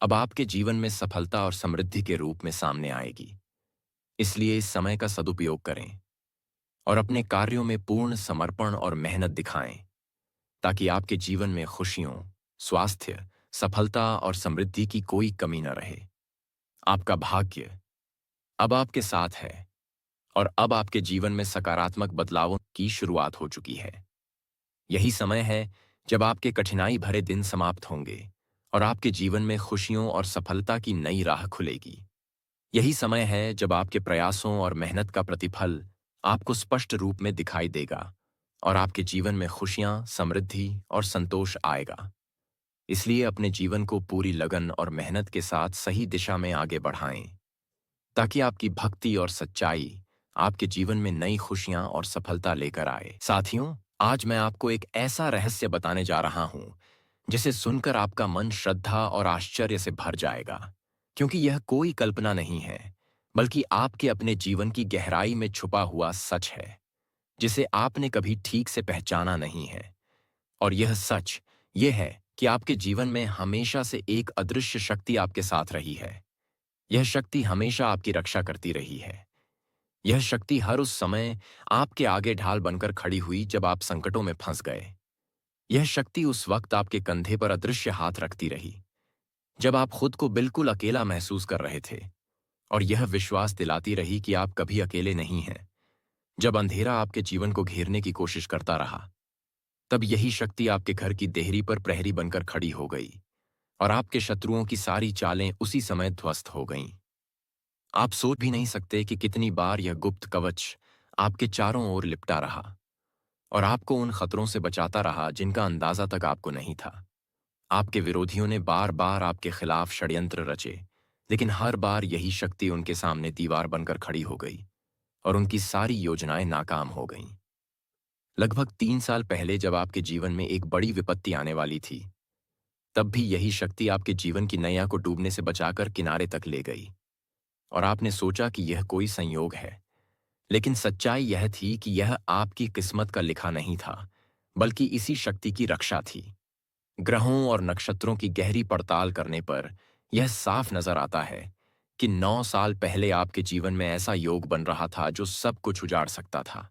अब आपके जीवन में सफलता और समृद्धि के रूप में सामने आएगी। इसलिए इस समय का सदुपयोग करें और अपने कार्यों में पूर्ण समर्पण और मेहनत दिखाएं, ताकि आपके जीवन में खुशियों, स्वास्थ्य, सफलता और समृद्धि की कोई कमी न रहे। आपका भाग्य अब आपके साथ है और अब आपके जीवन में सकारात्मक बदलावों की शुरुआत हो चुकी है। यही समय है जब आपके कठिनाई भरे दिन समाप्त होंगे और आपके जीवन में खुशियों और सफलता की नई राह खुलेगी। यही समय है जब आपके प्रयासों और मेहनत का प्रतिफल आपको स्पष्ट रूप में दिखाई देगा और आपके जीवन में खुशियां, समृद्धि और संतोष आएगा। इसलिए अपने जीवन को पूरी लगन और मेहनत के साथ सही दिशा में आगे बढ़ाएं, ताकि आपकी भक्ति और सच्चाई आपके जीवन में नई खुशियां और सफलता लेकर आए। साथियों, आज मैं आपको एक ऐसा रहस्य बताने जा रहा हूं जिसे सुनकर आपका मन श्रद्धा और आश्चर्य से भर जाएगा, क्योंकि यह कोई कल्पना नहीं है, बल्कि आपके अपने जीवन की गहराई में छुपा हुआ सच है, जिसे आपने कभी ठीक से पहचाना नहीं है। और यह सच यह है कि आपके जीवन में हमेशा से एक अदृश्य शक्ति आपके साथ रही है। यह शक्ति हमेशा आपकी रक्षा करती रही है। यह शक्ति हर उस समय आपके आगे ढाल बनकर खड़ी हुई जब आप संकटों में फंस गए। यह शक्ति उस वक्त आपके कंधे पर अदृश्य हाथ रखती रही, जब आप खुद को बिल्कुल अकेला महसूस कर रहे थे, और यह विश्वास दिलाती रही कि आप कभी अकेले नहीं हैं। जब अंधेरा आपके जीवन को घेरने की कोशिश करता रहा, तब यही शक्ति आपके घर की देहरी पर प्रहरी बनकर खड़ी हो गई और आपके शत्रुओं की सारी चालें उसी समय ध्वस्त हो गईं। आप सोच भी नहीं सकते कि कितनी बार यह गुप्त कवच आपके चारों ओर लिपटा रहा और आपको उन खतरों से बचाता रहा जिनका अंदाजा तक आपको नहीं था। आपके विरोधियों ने बार बार आपके खिलाफ षड्यंत्र रचे, लेकिन हर बार यही शक्ति उनके सामने दीवार बनकर खड़ी हो गई और उनकी सारी योजनाएं नाकाम हो गईं। लगभग 3 साल पहले जब आपके जीवन में एक बड़ी विपत्ति आने वाली थी, तब भी यही शक्ति आपके जीवन की नैया को डूबने से बचाकर किनारे तक ले गई और आपने सोचा कि यह कोई संयोग है। लेकिन सच्चाई यह थी कि यह आपकी किस्मत का लिखा नहीं था, बल्कि इसी शक्ति की रक्षा थी। ग्रहों और नक्षत्रों की गहरी पड़ताल करने पर यह साफ नजर आता है कि 9 साल पहले आपके जीवन में ऐसा योग बन रहा था जो सब कुछ उजाड़ सकता था।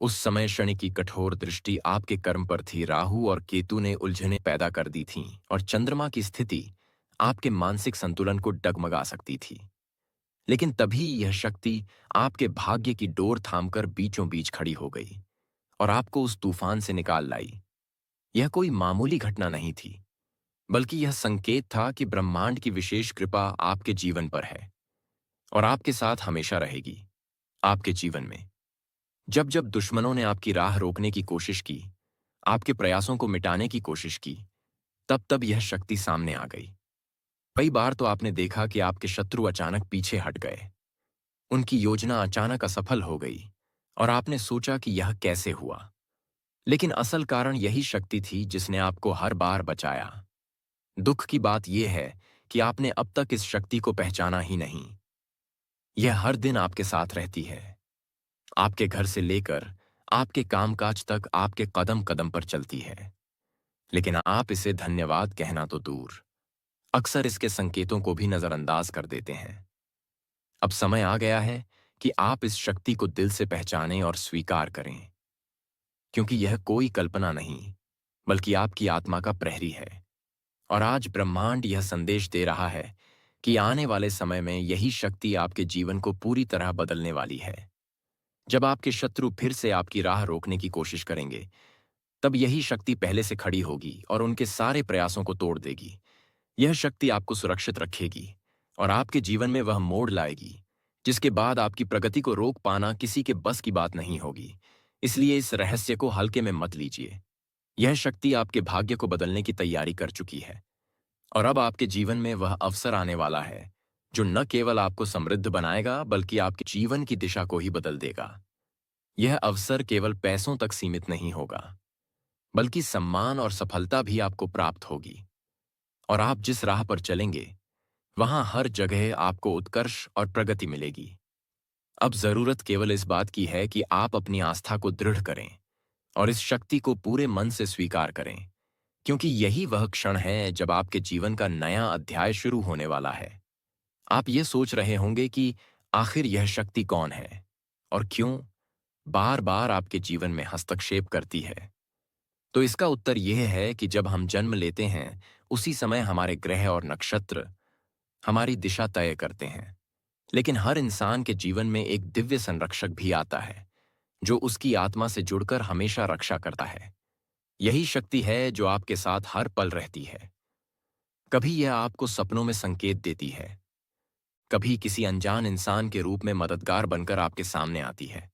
उस समय शनि की कठोर दृष्टि आपके कर्म पर थी। राहु और केतु ने उलझनें पैदा कर दी थीं और चंद्रमा की स्थिति आपके मानसिक संतुलन को डगमगा सकती थी। लेकिन तभी यह शक्ति आपके भाग्य की डोर थामकर बीचों बीच खड़ी हो गई और आपको उस तूफान से निकाल लाई। यह कोई मामूली घटना नहीं थी, बल्कि यह संकेत था कि ब्रह्मांड की विशेष कृपा आपके जीवन पर है और आपके साथ हमेशा रहेगी। आपके जीवन में जब जब दुश्मनों ने आपकी राह रोकने की कोशिश की, आपके प्रयासों को मिटाने की कोशिश की, तब तब यह शक्ति सामने आ गई। कई बार तो आपने देखा कि आपके शत्रु अचानक पीछे हट गए, उनकी योजना अचानक असफल हो गई और आपने सोचा कि यह कैसे हुआ। लेकिन असल कारण यही शक्ति थी जिसने आपको हर बार बचाया। दुख की बात यह है कि आपने अब तक इस शक्ति को पहचाना ही नहीं। यह हर दिन आपके साथ रहती है, आपके घर से लेकर आपके कामकाज तक आपके कदम कदम पर चलती है। लेकिन आप इसे धन्यवाद कहना तो दूर, अक्सर इसके संकेतों को भी नजरअंदाज कर देते हैं। अब समय आ गया है कि आप इस शक्ति को दिल से पहचानें और स्वीकार करें, क्योंकि यह कोई कल्पना नहीं, बल्कि आपकी आत्मा का प्रहरी है। और आज ब्रह्मांड यह संदेश दे रहा है कि आने वाले समय में यही शक्ति आपके जीवन को पूरी तरह बदलने वाली है। जब आपके शत्रु फिर से आपकी राह रोकने की कोशिश करेंगे, तब यही शक्ति पहले से खड़ी होगी और उनके सारे प्रयासों को तोड़ देगी। यह शक्ति आपको सुरक्षित रखेगी और आपके जीवन में वह मोड़ लाएगी जिसके बाद आपकी प्रगति को रोक पाना किसी के बस की बात नहीं होगी। इसलिए इस रहस्य को हल्के में मत लीजिए। यह शक्ति आपके भाग्य को बदलने की तैयारी कर चुकी है और अब आपके जीवन में वह अवसर आने वाला है जो न केवल आपको समृद्ध बनाएगा बल्कि आपके जीवन की दिशा को ही बदल देगा। यह अवसर केवल पैसों तक सीमित नहीं होगा, बल्कि सम्मान और सफलता भी आपको प्राप्त होगी। और आप जिस राह पर चलेंगे, वहां हर जगह आपको उत्कर्ष और प्रगति मिलेगी। अब जरूरत केवल इस बात की है कि आप अपनी आस्था को दृढ़ करें और इस शक्ति को पूरे मन से स्वीकार करें, क्योंकि यही वह क्षण है जब आपके जीवन का नया अध्याय शुरू होने वाला है। आप ये सोच रहे होंगे कि आखिर यह शक्ति कौन है और क्यों बार बार आपके जीवन में हस्तक्षेप करती है। तो इसका उत्तर यह है कि जब हम जन्म लेते हैं, उसी समय हमारे ग्रह और नक्षत्र हमारी दिशा तय करते हैं। लेकिन हर इंसान के जीवन में एक दिव्य संरक्षक भी आता है जो उसकी आत्मा से जुड़कर हमेशा रक्षा करता है। यही शक्ति है जो आपके साथ हर पल रहती है। कभी यह आपको सपनों में संकेत देती है, कभी किसी अनजान इंसान के रूप में मददगार बनकर आपके सामने आती है,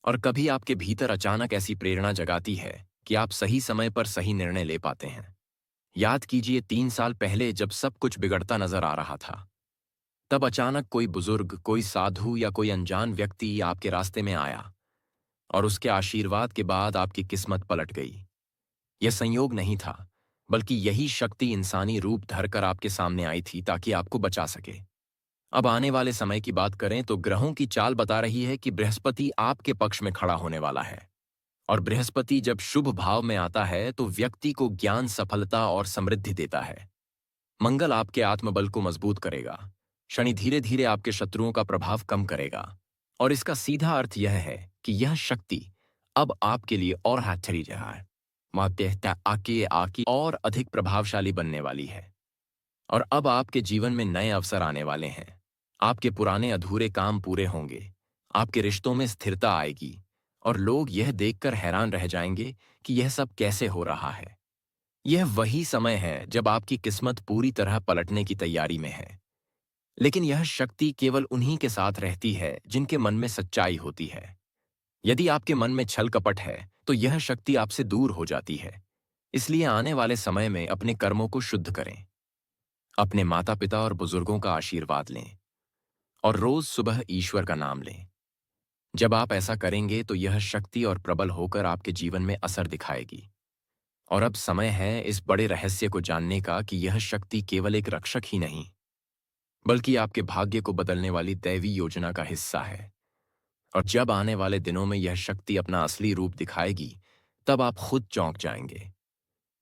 और कभी आपके भीतर अचानक ऐसी प्रेरणा जगाती है कि आप सही समय पर सही निर्णय ले पाते हैं। याद कीजिए 3 साल पहले जब सब कुछ बिगड़ता नजर आ रहा था, तब अचानक कोई बुजुर्ग, कोई साधु या कोई अनजान व्यक्ति आपके रास्ते में आया और उसके आशीर्वाद के बाद आपकी किस्मत पलट गई। यह संयोग नहीं था, बल्कि यही शक्ति इंसानी रूप धरकर आपके सामने आई थी ताकि आपको बचा सके। अब आने वाले समय की बात करें तो ग्रहों की चाल बता रही है कि बृहस्पति आपके पक्ष में खड़ा होने वाला है। और बृहस्पति जब शुभ भाव में आता है तो व्यक्ति को ज्ञान, सफलता और समृद्धि देता है। मंगल आपके आत्मबल को मजबूत करेगा। शनि धीरे धीरे आपके शत्रुओं का प्रभाव कम करेगा। और इसका सीधा अर्थ यह है कि यह शक्ति अब आपके लिए और हाथरी रहा है, आके आके और अधिक प्रभावशाली बनने वाली है। और अब आपके जीवन में नए अवसर आने वाले हैं। आपके पुराने अधूरे काम पूरे होंगे, आपके रिश्तों में स्थिरता आएगी और लोग यह देखकर हैरान रह जाएंगे कि यह सब कैसे हो रहा है। यह वही समय है जब आपकी किस्मत पूरी तरह पलटने की तैयारी में है। लेकिन यह शक्ति केवल उन्हीं के साथ रहती है जिनके मन में सच्चाई होती है। यदि आपके मन में छल कपट है तो यह शक्ति आपसे दूर हो जाती है। इसलिए आने वाले समय में अपने कर्मों को शुद्ध करें, अपने माता पिता और बुजुर्गों का आशीर्वाद लें और रोज सुबह ईश्वर का नाम लें। जब आप ऐसा करेंगे तो यह शक्ति और प्रबल होकर आपके जीवन में असर दिखाएगी। और अब समय है इस बड़े रहस्य को जानने का कि यह शक्ति केवल एक रक्षक ही नहीं, बल्कि आपके भाग्य को बदलने वाली दैवी योजना का हिस्सा है। और जब आने वाले दिनों में यह शक्ति अपना असली रूप दिखाएगी, तब आप खुद चौंक जाएंगे,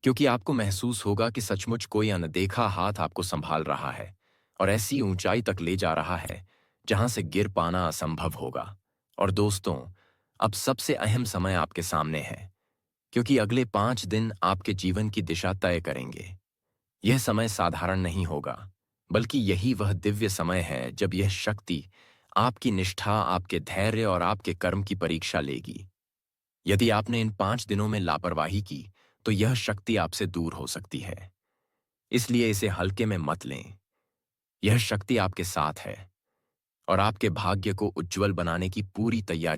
क्योंकि आपको महसूस होगा कि सचमुच कोई अनदेखा हाथ आपको संभाल रहा है और ऐसी ऊंचाई तक ले जा रहा है जहां से गिर पाना असंभव होगा। और दोस्तों, अब सबसे अहम समय आपके सामने है, क्योंकि अगले 5 दिन आपके जीवन की दिशा तय करेंगे। यह समय साधारण नहीं होगा, बल्कि यही वह दिव्य समय है जब यह शक्ति आपकी निष्ठा, आपके धैर्य और आपके कर्म की परीक्षा लेगी। यदि आपने इन 5 दिनों में लापरवाही की तो यह शक्ति आपसे दूर हो सकती है। इसलिए इसे हल्के में मत लें। यह शक्ति आपके साथ है और आपके भाग्य को उज्जवल बनाने की पूरी तैयारी